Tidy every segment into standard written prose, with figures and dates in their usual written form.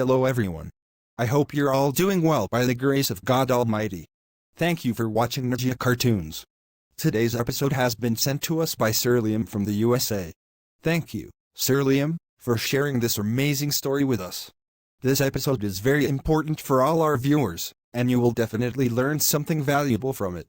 Hello everyone. I hope you're all doing well by the grace of God Almighty. Thank you for watching Ninja Cartoons. Today's episode has been sent to us by Sir Liam from the USA. Thank you, Sir Liam, for sharing this amazing story with us. This episode is very important for all our viewers, and you will definitely learn something valuable from it.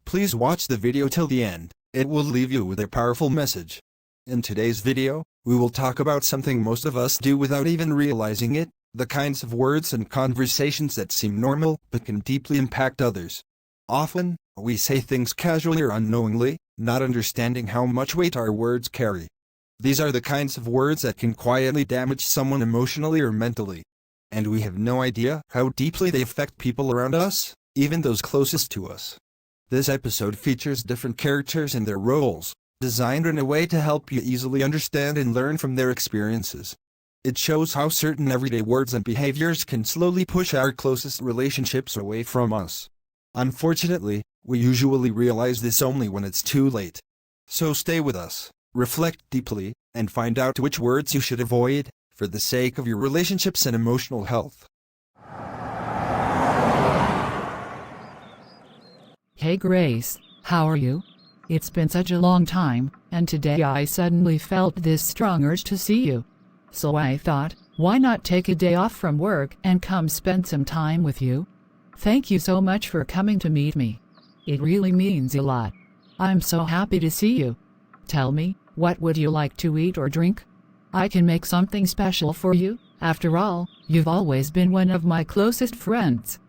Please watch the video till the end, it will leave you with a powerful message. In today's video, we will talk about something most of us do without even realizing it, the kinds of words and conversations that seem normal but can deeply impact others. Often, we say things casually or unknowingly, not understanding how much weight our words carry. These are the kinds of words that can quietly damage someone emotionally or mentally. And we have no idea how deeply they affect people around us, even those closest to us. This episode features different characters and their roles, designed in a way to help you easily understand and learn from their experiences. It shows how certain everyday words and behaviors can slowly push our closest relationships away from us. Unfortunately, we usually realize this only when it's too late. So stay with us, reflect deeply, and find out which words you should avoid, for the sake of your relationships and emotional health. Hey Grace, how are you? It's been such a long time, and today I suddenly felt this strong urge to see you. So I thought, why not take a day off from work and come spend some time with you? Thank you so much for coming to meet me. It really means a lot. I'm so happy to see you. Tell me, what would you like to eat or drink? I can make something special for you. After all, you've always been one of my closest friends.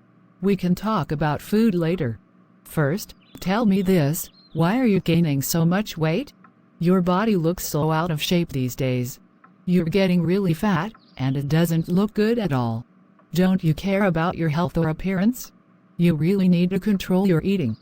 We can talk about food later. First, tell me this. Why are you gaining so much weight? Your body looks so out of shape these days. You're getting really fat, and it doesn't look good at all. Don't you care about your health or appearance? You really need to control your eating.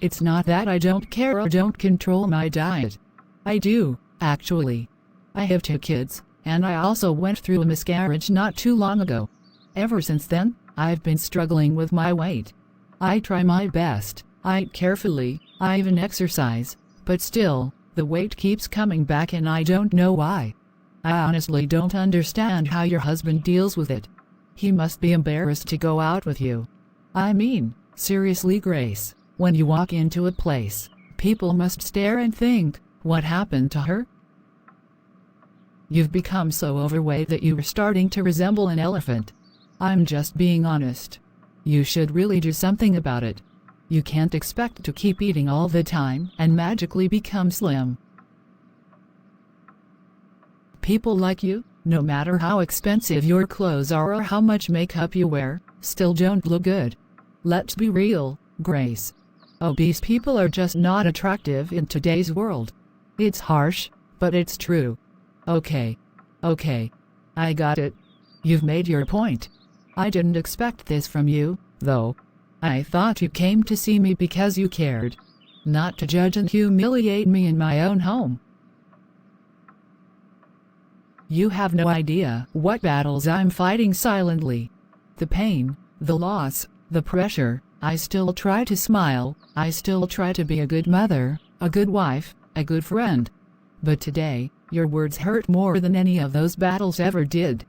It's not that I don't care or don't control my diet. I do, actually. I have 2 kids, and I also went through a miscarriage not too long ago. Ever since then, I've been struggling with my weight. I try my best, I eat carefully, I even exercise, but still, the weight keeps coming back and I don't know why. I honestly don't understand how your husband deals with it. He must be embarrassed to go out with you. I mean, seriously Grace, when you walk into a place, people must stare and think, what happened to her? You've become so overweight that you are starting to resemble an elephant. I'm just being honest. You should really do something about it. You can't expect to keep eating all the time and magically become slim. People like you, no matter how expensive your clothes are or how much makeup you wear, still don't look good. Let's be real, Grace. Obese people are just not attractive in today's world. It's harsh, but it's true. Okay. I got it. You've made your point. I didn't expect this from you, though. I thought you came to see me because you cared, not to judge and humiliate me in my own home. You have no idea what battles I'm fighting silently. The pain, the loss, the pressure. I still try to smile, I still try to be a good mother, a good wife, a good friend. But today, your words hurt more than any of those battles ever did.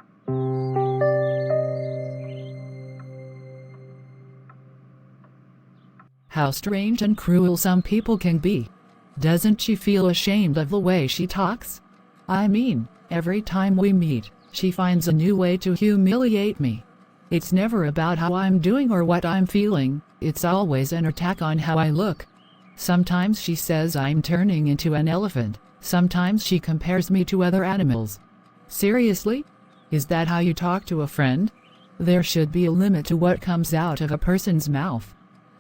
How strange and cruel some people can be. Doesn't she feel ashamed of the way she talks? I mean, every time we meet, she finds a new way to humiliate me. It's never about how I'm doing or what I'm feeling, it's always an attack on how I look. Sometimes she says I'm turning into an elephant, sometimes she compares me to other animals. Seriously? Is that how you talk to a friend? There should be a limit to what comes out of a person's mouth.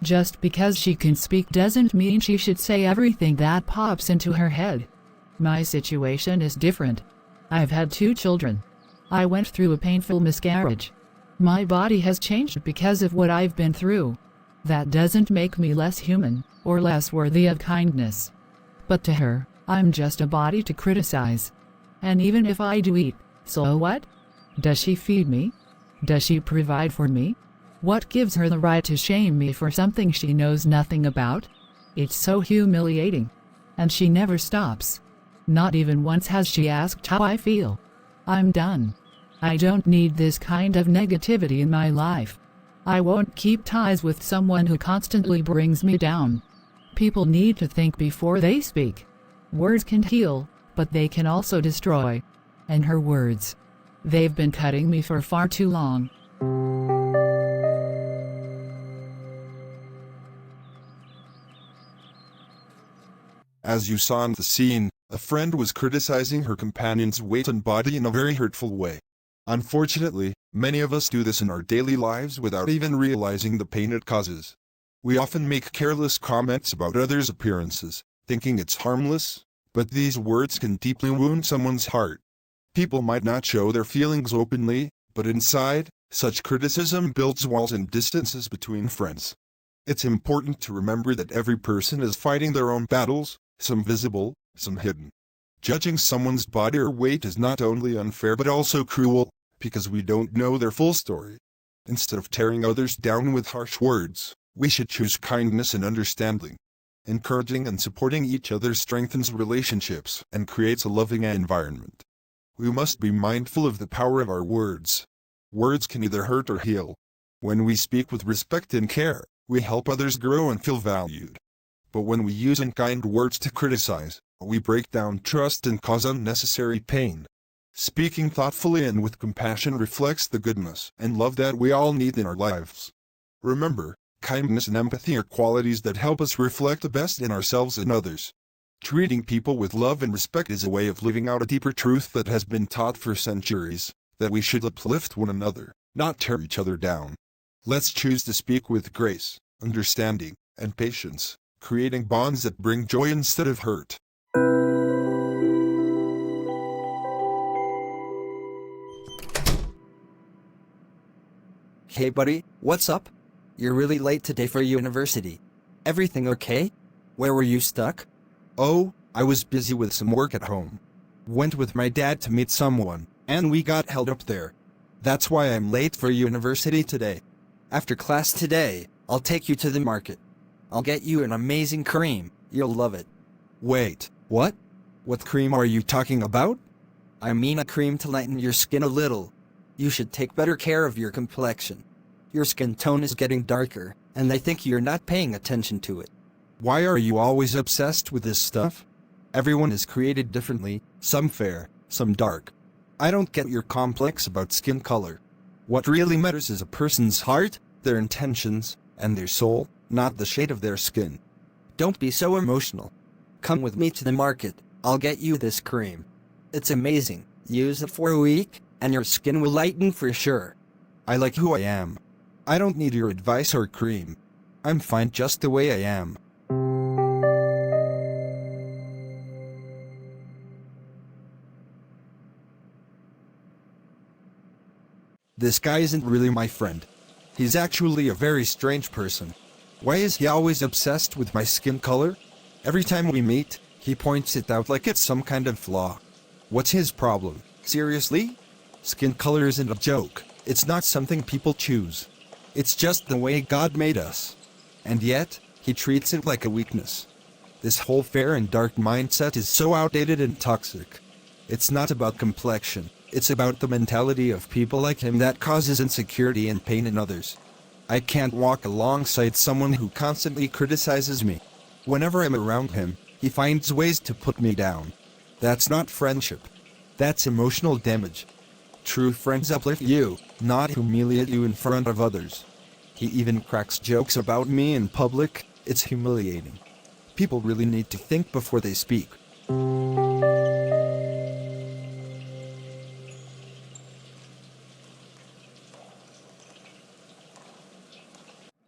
Just because she can speak doesn't mean she should say everything that pops into her head. My situation is different. I've had 2 children. I went through a painful miscarriage. My body has changed because of what I've been through. That doesn't make me less human, or less worthy of kindness. But to her, I'm just a body to criticize. And even if I do eat, so what? Does she feed me? Does she provide for me? What gives her the right to shame me for something she knows nothing about? It's so humiliating. And she never stops. Not even once has she asked how I feel. I'm done. I don't need this kind of negativity in my life. I won't keep ties with someone who constantly brings me down. People need to think before they speak. Words can heal, but they can also destroy. And her words. They've been cutting me for far too long. As you saw in the scene, a friend was criticizing her companion's weight and body in a very hurtful way. Unfortunately, many of us do this in our daily lives without even realizing the pain it causes. We often make careless comments about others' appearances, thinking it's harmless, but these words can deeply wound someone's heart. People might not show their feelings openly, but inside, such criticism builds walls and distances between friends. It's important to remember that every person is fighting their own battles, some visible, some hidden. Judging someone's body or weight is not only unfair but also cruel, because we don't know their full story. Instead of tearing others down with harsh words, we should choose kindness and understanding. Encouraging and supporting each other strengthens relationships and creates a loving environment. We must be mindful of the power of our words. Words can either hurt or heal. When we speak with respect and care, we help others grow and feel valued. But when we use unkind words to criticize, we break down trust and cause unnecessary pain. Speaking thoughtfully and with compassion reflects the goodness and love that we all need in our lives. Remember, kindness and empathy are qualities that help us reflect the best in ourselves and others. Treating people with love and respect is a way of living out a deeper truth that has been taught for centuries, that we should uplift one another, not tear each other down. Let's choose to speak with grace, understanding, and patience, creating bonds that bring joy instead of hurt. Hey buddy, what's up? You're really late today for university. Everything okay? Where were you stuck? Oh, I was busy with some work at home. Went with my dad to meet someone, and we got held up there. That's why I'm late for university today. After class today, I'll take you to the market. I'll get you an amazing cream, you'll love it. Wait, what? What cream are you talking about? I mean a cream to lighten your skin a little. You should take better care of your complexion. Your skin tone is getting darker, and I think you're not paying attention to it. Why are you always obsessed with this stuff? Everyone is created differently, some fair, some dark. I don't get your complex about skin color. What really matters is a person's heart, their intentions, and their soul, not the shade of their skin. Don't be so emotional. Come with me to the market, I'll get you this cream. It's amazing, use it for a week, and your skin will lighten for sure. I like who I am. I don't need your advice or cream. I'm fine just the way I am. This guy isn't really my friend. He's actually a very strange person. Why is he always obsessed with my skin color? Every time we meet, he points it out like it's some kind of flaw. What's his problem? Seriously? Skin color isn't a joke. It's not something people choose. It's just the way God made us. And yet, he treats it like a weakness. This whole fair and dark mindset is so outdated and toxic. It's not about complexion. It's about the mentality of people like him that causes insecurity and pain in others. I can't walk alongside someone who constantly criticizes me. Whenever I'm around him, he finds ways to put me down. That's not friendship. That's emotional damage. True friends uplift you, not humiliate you in front of others. He even cracks jokes about me in public. It's humiliating. People really need to think before they speak.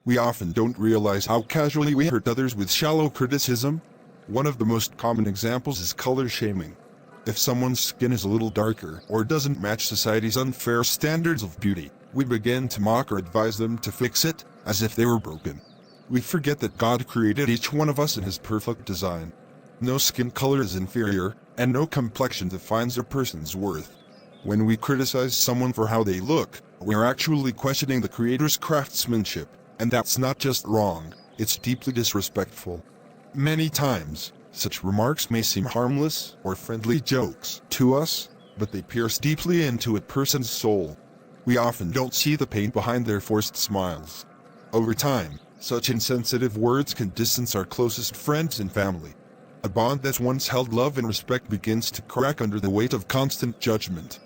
We often don't realize how casually we hurt others with shallow criticism. One of the most common examples is color shaming. If someone's skin is a little darker or doesn't match society's unfair standards of beauty, we begin to mock or advise them to fix it, as if they were broken. We forget that God created each one of us in His perfect design. No skin color is inferior, and no complexion defines a person's worth. When we criticize someone for how they look, we are actually questioning the Creator's craftsmanship, and that's not just wrong, it's deeply disrespectful. Many times, such remarks may seem harmless or friendly jokes to us, but they pierce deeply into a person's soul. We often don't see the pain behind their forced smiles. Over time, such insensitive words can distance our closest friends and family. A bond that once held love and respect begins to crack under the weight of constant judgment.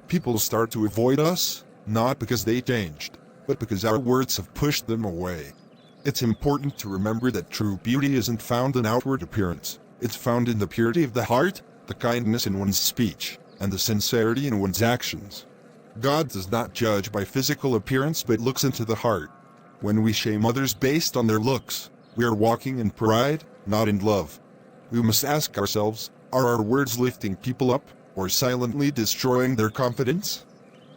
People start to avoid us, not because they changed, but because our words have pushed them away. It's important to remember that true beauty isn't found in outward appearance. It's found in the purity of the heart, the kindness in one's speech, and the sincerity in one's actions. God does not judge by physical appearance but looks into the heart. When we shame others based on their looks, we are walking in pride, not in love. We must ask ourselves, are our words lifting people up, or silently destroying their confidence?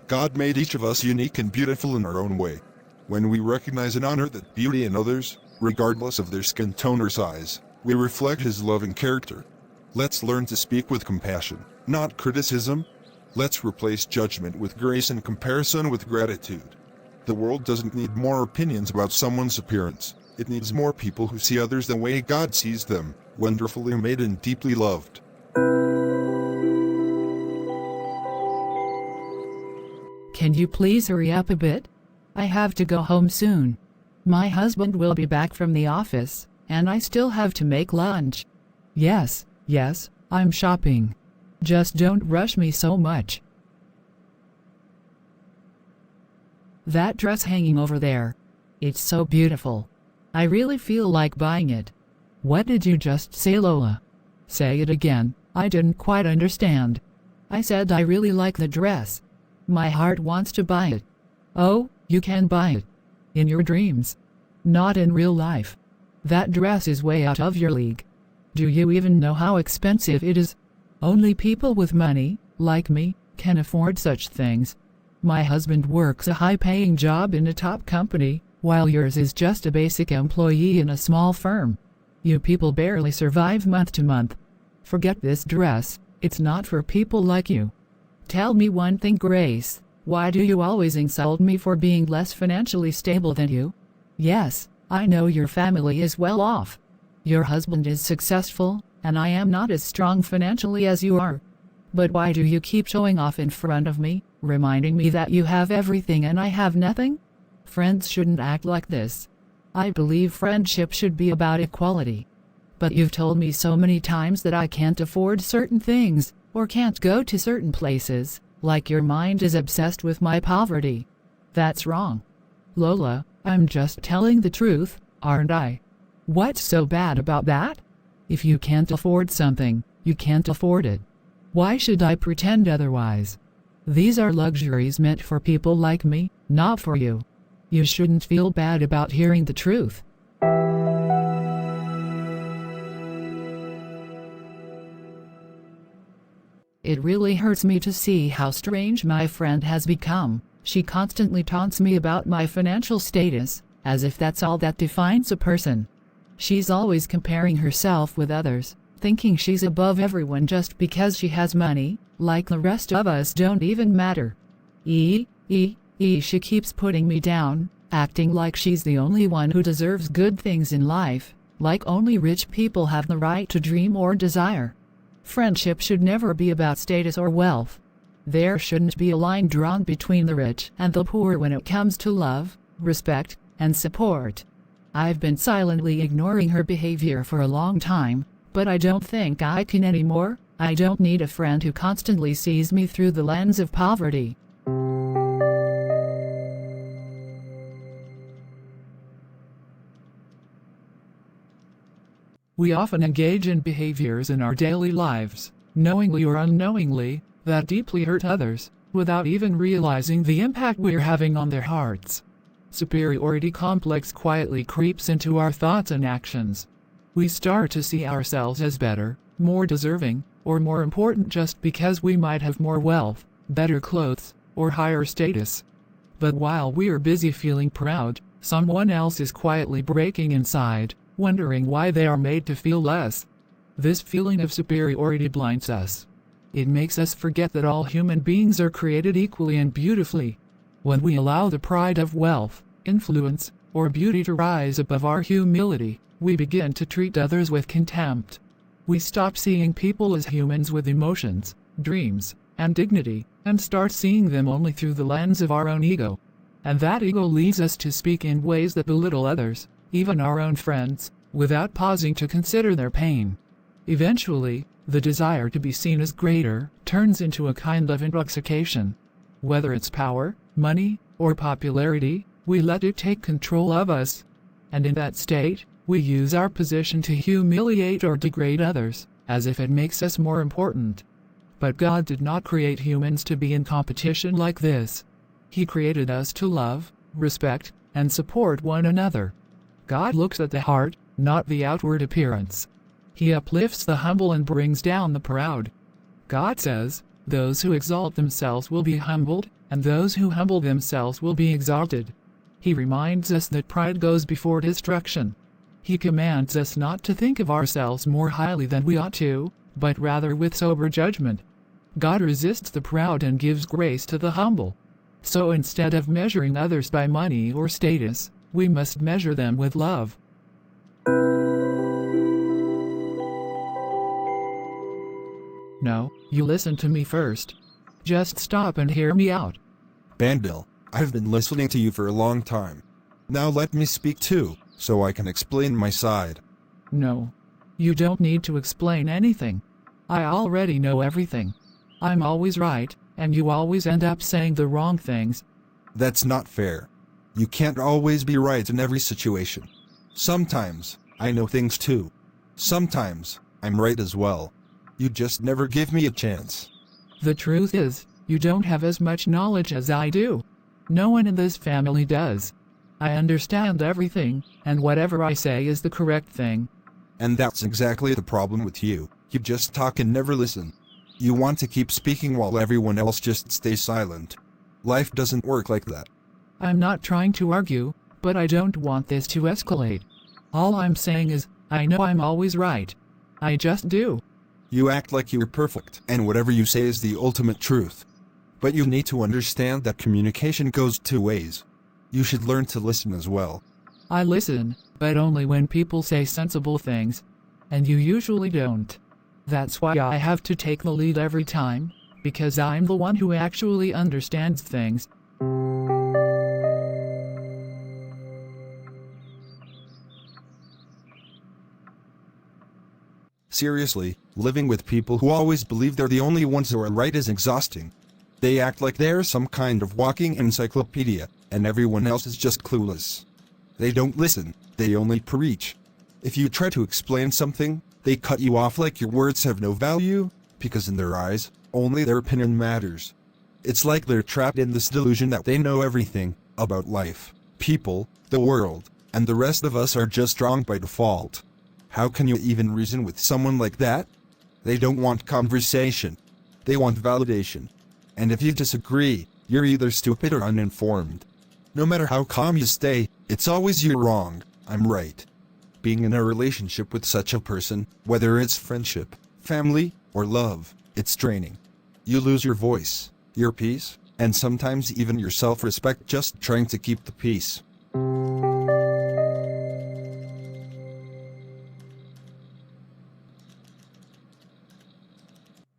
God made each of us unique and beautiful in our own way. When we recognize and honor that beauty in others, regardless of their skin tone or size, we reflect His loving character. Let's learn to speak with compassion, not criticism. Let's replace judgment with grace and comparison with gratitude. The world doesn't need more opinions about someone's appearance. It needs more people who see others the way God sees them, wonderfully made and deeply loved. Can you please hurry up a bit? I have to go home soon. My husband will be back from the office, and I still have to make lunch. Yes, I'm shopping. Just don't rush me so much. That dress hanging over there. It's so beautiful. I really feel like buying it. What did you just say, Lola? Say it again, I didn't quite understand. I said I really like the dress. My heart wants to buy it. Oh, you can buy it. In your dreams. Not in real life. That dress is way out of your league. Do you even know how expensive it is? Only people with money, like me, can afford such things. My husband works a high-paying job in a top company, while yours is just a basic employee in a small firm. You people barely survive month to month. Forget this dress, it's not for people like you. Tell me one thing, Grace. Why do you always insult me for being less financially stable than you? Yes, I know your family is well off. Your husband is successful, and I am not as strong financially as you are. But why do you keep showing off in front of me, reminding me that you have everything and I have nothing? Friends shouldn't act like this. I believe friendship should be about equality. But you've told me so many times that I can't afford certain things, or can't go to certain places, like your mind is obsessed with my poverty. That's wrong. Lola, I'm just telling the truth, aren't I? What's so bad about that? If you can't afford something, you can't afford it. Why should I pretend otherwise? These are luxuries meant for people like me, not for you. You shouldn't feel bad about hearing the truth. It really hurts me to see how strange my friend has become. She constantly taunts me about my financial status, as if that's all that defines a person. She's always comparing herself with others, thinking she's above everyone just because she has money, like the rest of us don't even matter. She keeps putting me down, acting like she's the only one who deserves good things in life, like only rich people have the right to dream or desire. Friendship should never be about status or wealth. There shouldn't be a line drawn between the rich and the poor when it comes to love, respect, and support. I've been silently ignoring her behavior for a long time, but I don't think I can anymore. I don't need a friend who constantly sees me through the lens of poverty. We often engage in behaviors in our daily lives, knowingly or unknowingly, that deeply hurt others, without even realizing the impact we're having on their hearts. Superiority complex quietly creeps into our thoughts and actions. We start to see ourselves as better, more deserving, or more important just because we might have more wealth, better clothes, or higher status. But while we're busy feeling proud, someone else is quietly breaking inside, wondering why they are made to feel less. This feeling of superiority blinds us. It makes us forget that all human beings are created equally and beautifully. When we allow the pride of wealth, influence, or beauty to rise above our humility, we begin to treat others with contempt. We stop seeing people as humans with emotions, dreams, and dignity, and start seeing them only through the lens of our own ego. And that ego leads us to speak in ways that belittle others, even our own friends, without pausing to consider their pain. Eventually, the desire to be seen as greater turns into a kind of intoxication. Whether it's power, money, or popularity, we let it take control of us. And in that state, we use our position to humiliate or degrade others, as if it makes us more important. But God did not create humans to be in competition like this. He created us to love, respect, and support one another. God looks at the heart, not the outward appearance. He uplifts the humble and brings down the proud. God says, "Those who exalt themselves will be humbled, and those who humble themselves will be exalted." He reminds us that pride goes before destruction. He commands us not to think of ourselves more highly than we ought to, but rather with sober judgment. God resists the proud and gives grace to the humble. So instead of measuring others by money or status, we must measure them with love. No, you listen to me first. Just stop and hear me out. Bandil, I've been listening to you for a long time. Now let me speak too, so I can explain my side. No. You don't need to explain anything. I already know everything. I'm always right, and you always end up saying the wrong things. That's not fair. You can't always be right in every situation. Sometimes, I know things too. Sometimes, I'm right as well. You just never give me a chance. The truth is, you don't have as much knowledge as I do. No one in this family does. I understand everything, and whatever I say is the correct thing. And that's exactly the problem with you. You just talk and never listen. You want to keep speaking while everyone else just stays silent. Life doesn't work like that. I'm not trying to argue, but I don't want this to escalate. All I'm saying is, I know I'm always right. I just do. You act like you're perfect, and whatever you say is the ultimate truth. But you need to understand that communication goes two ways. You should learn to listen as well. I listen, but only when people say sensible things. And you usually don't. That's why I have to take the lead every time, because I'm the one who actually understands things. Seriously, living with people who always believe they're the only ones who are right is exhausting. They act like they're some kind of walking encyclopedia, and everyone else is just clueless. They don't listen, they only preach. If you try to explain something, they cut you off like your words have no value, because in their eyes, only their opinion matters. It's like they're trapped in this delusion that they know everything about life, people, the world, and the rest of us are just wrong by default. How can you even reason with someone like that? They don't want conversation. They want validation. And if you disagree, you're either stupid or uninformed. No matter how calm you stay, it's always you're wrong, I'm right. Being in a relationship with such a person, whether it's friendship, family, or love, it's draining. You lose your voice, your peace, and sometimes even your self-respect just trying to keep the peace.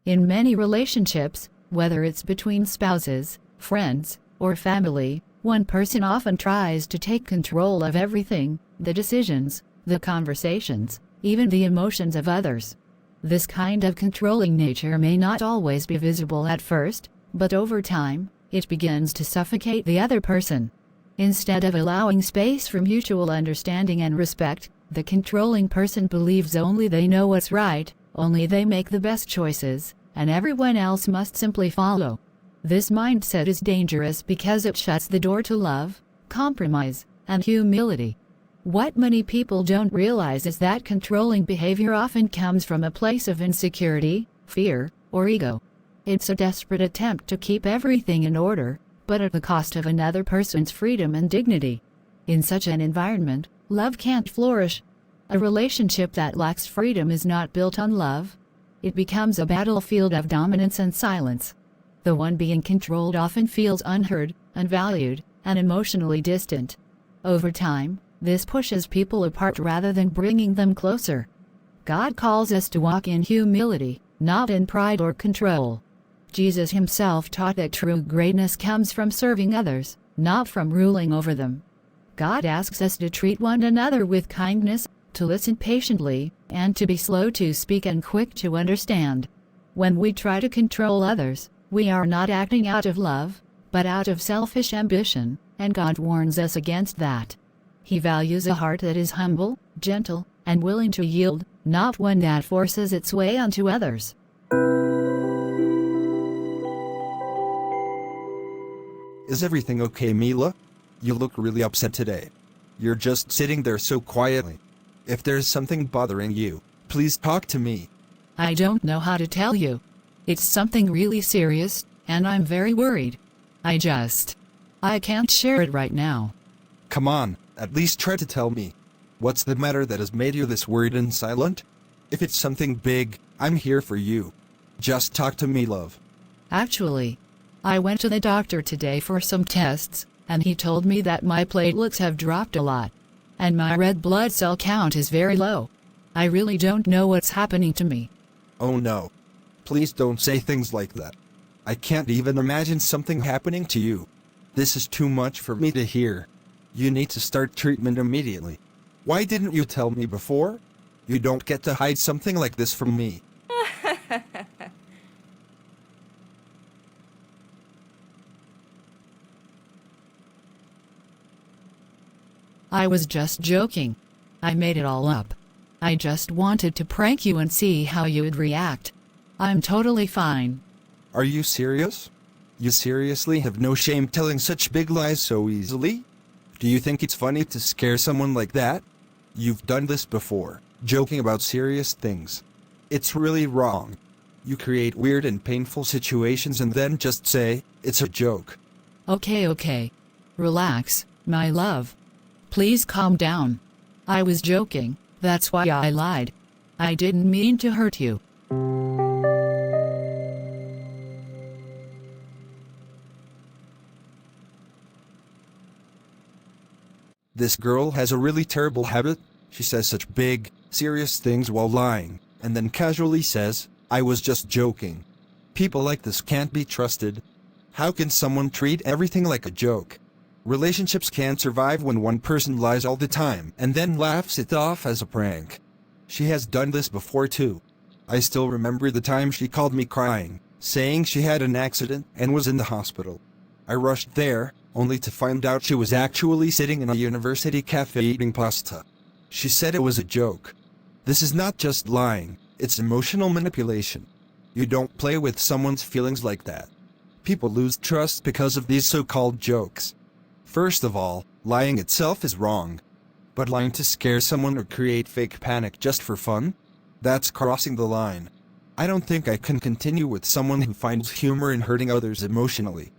In many relationships, whether it's between spouses, friends, or family, one person often tries to take control of everything, the decisions, the conversations, even the emotions of others. This kind of controlling nature may not always be visible at first, but over time, it begins to suffocate the other person. Instead of allowing space for mutual understanding and respect, the controlling person believes only they know what's right, only they make the best choices, and everyone else must simply follow. This mindset is dangerous because it shuts the door to love, compromise, and humility. What many people don't realize is that controlling behavior often comes from a place of insecurity, fear, or ego. It's a desperate attempt to keep everything in order, but at the cost of another person's freedom and dignity. In such an environment, love can't flourish. A relationship that lacks freedom is not built on love. It becomes a battlefield of dominance and silence. The one being controlled often feels unheard, unvalued, and emotionally distant. Over time, this pushes people apart rather than bringing them closer. God calls us to walk in humility, not in pride or control. Jesus himself taught that true greatness comes from serving others, not from ruling over them. God asks us to treat one another with kindness, to listen patiently, and to be slow to speak and quick to understand. When we try to control others, we are not acting out of love, but out of selfish ambition, and God warns us against that. He values a heart that is humble, gentle, and willing to yield, not one that forces its way onto others. Is everything okay, Mila? You look really upset today. You're just sitting there so quietly. If there's something bothering you, please talk to me. I don't know how to tell you. It's something really serious, and I'm very worried. I can't share it right now. Come on, at least try to tell me. What's the matter that has made you this worried and silent? If it's something big, I'm here for you. Just talk to me, love. Actually, I went to the doctor today for some tests, and he told me that my platelets have dropped a lot, and my red blood cell count is very low. I really don't know what's happening to me. Oh no. Please don't say things like that. I can't even imagine something happening to you. This is too much for me to hear. You need to start treatment immediately. Why didn't you tell me before? You don't get to hide something like this from me. I was just joking. I made it all up. I just wanted to prank you and see how you would react. I'm totally fine. Are you serious? You seriously have no shame telling such big lies so easily? Do you think it's funny to scare someone like that? You've done this before, joking about serious things. It's really wrong. You create weird and painful situations and then just say, it's a joke. Okay. Relax, my love. Please calm down. I was joking, that's why I lied. I didn't mean to hurt you. This girl has a really terrible habit. She says such big, serious things while lying, and then casually says, I was just joking. People like this can't be trusted. How can someone treat everything like a joke? Relationships can't survive when one person lies all the time and then laughs it off as a prank. She has done this before too. I still remember the time she called me crying, saying she had an accident and was in the hospital. I rushed there, only to find out she was actually sitting in a university cafe eating pasta. She said it was a joke. This is not just lying, it's emotional manipulation. You don't play with someone's feelings like that. People lose trust because of these so-called jokes. First of all, lying itself is wrong. But lying to scare someone or create fake panic just for fun? That's crossing the line. I don't think I can continue with someone who finds humor in hurting others emotionally.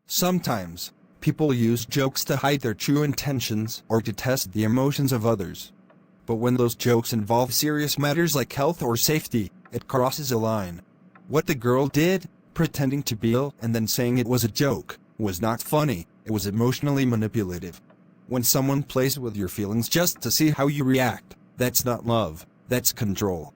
Sometimes, people use jokes to hide their true intentions or to test the emotions of others. But when those jokes involve serious matters like health or safety, it crosses a line. What the girl did, pretending to be ill and then saying it was a joke, was not funny, it was emotionally manipulative. When someone plays with your feelings just to see how you react, that's not love, that's control.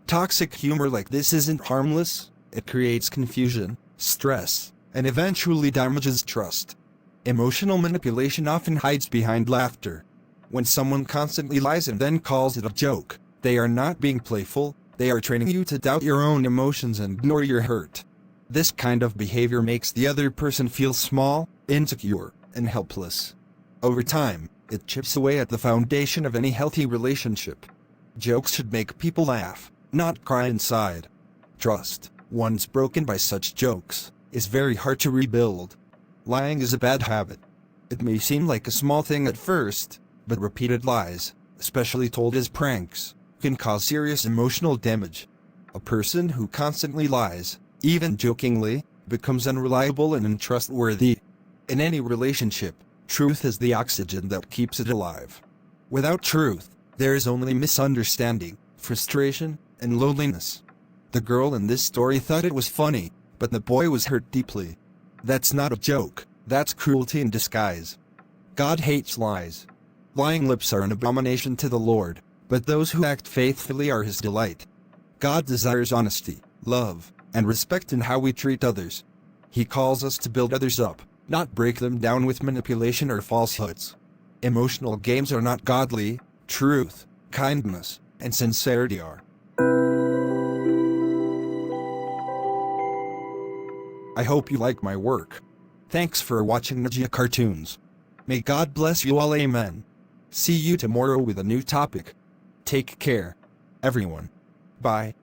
Toxic humor like this isn't harmless, it creates confusion, stress, and eventually damages trust. Emotional manipulation often hides behind laughter. When someone constantly lies and then calls it a joke, they are not being playful, they are training you to doubt your own emotions and ignore your hurt. This kind of behavior makes the other person feel small, insecure, and helpless. Over time, it chips away at the foundation of any healthy relationship. Jokes should make people laugh, not cry inside. Trust, once broken by such jokes, is very hard to rebuild. Lying is a bad habit. It may seem like a small thing at first, but repeated lies, especially told as pranks, can cause serious emotional damage. A person who constantly lies, even jokingly, becomes unreliable and untrustworthy. In any relationship, truth is the oxygen that keeps it alive. Without truth, there is only misunderstanding, frustration, and loneliness. The girl in this story thought it was funny, but the boy was hurt deeply. That's not a joke, that's cruelty in disguise. God hates lies. Lying lips are an abomination to the Lord, but those who act faithfully are his delight. God desires honesty, love, and respect in how we treat others. He calls us to build others up, not break them down with manipulation or falsehoods. Emotional games are not godly. Truth, kindness, and sincerity are. I hope you like my work. Thanks for watching Ninja Cartoons. May God bless you all, amen. See you tomorrow with a new topic. Take care, everyone. Bye.